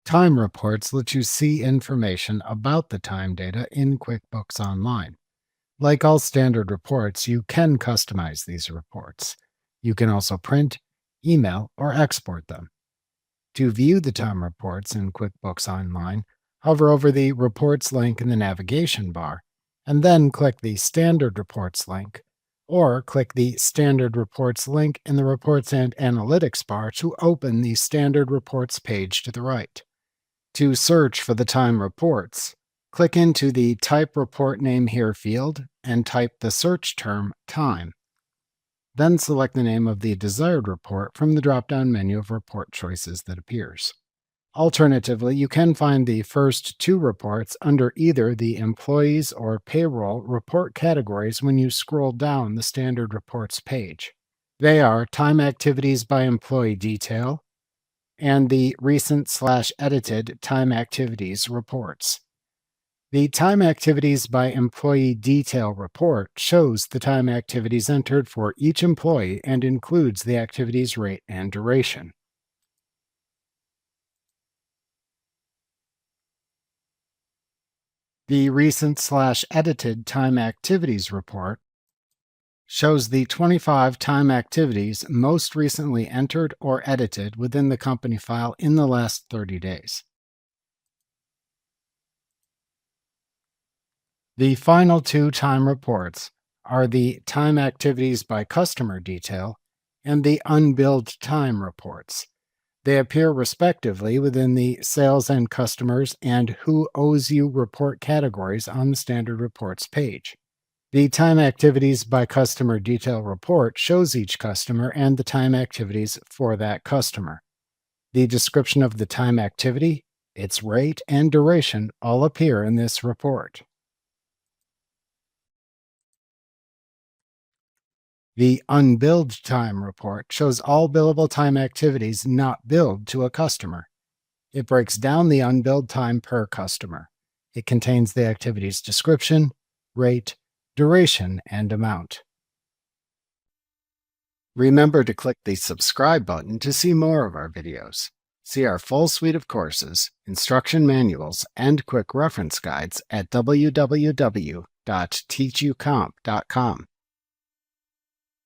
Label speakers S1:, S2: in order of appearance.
S1: Time reports let you see information about the time data in QuickBooks Online. Like all standard reports, you can customize these reports. You can also print, email, or export them. To view the time reports in QuickBooks Online, hover over the Reports link in the navigation bar, and then click the Standard Reports link, or click the Standard Reports link in the Reports and Analytics bar to open the Standard Reports page to the right. To search for the time reports, click into the Type Report Name Here field and type the search term Time. Then select the name of the desired report from the drop-down menu of report choices that appears. Alternatively, you can find the first two reports under either the Employees or Payroll report categories when you scroll down the Standard Reports page. They are Time Activities by Employee Detail and the Recent/Edited Time Activities reports. The Time Activities by Employee Detail report shows the time activities entered for each employee and includes the activity's rate and duration. The Recent/Edited Time Activities report shows the 25 time activities most recently entered or edited within the company file in the last 30 days. The final two time reports are the Time Activities by Customer Detail and the Unbilled Time reports. They appear respectively within the Sales and Customers and Who Owes You report categories on the Standard Reports page. The Time Activities by Customer Detail report shows each customer and the time activities for that customer. The description of the time activity, its rate, and duration all appear in this report. The Unbilled Time report shows all billable time activities not billed to a customer. It breaks down the unbilled time per customer. It contains the activity's description, rate, duration, and amount. Remember to click the subscribe button to see more of our videos. See our full suite of courses, instruction manuals, and quick reference guides at www.teachucomp.com.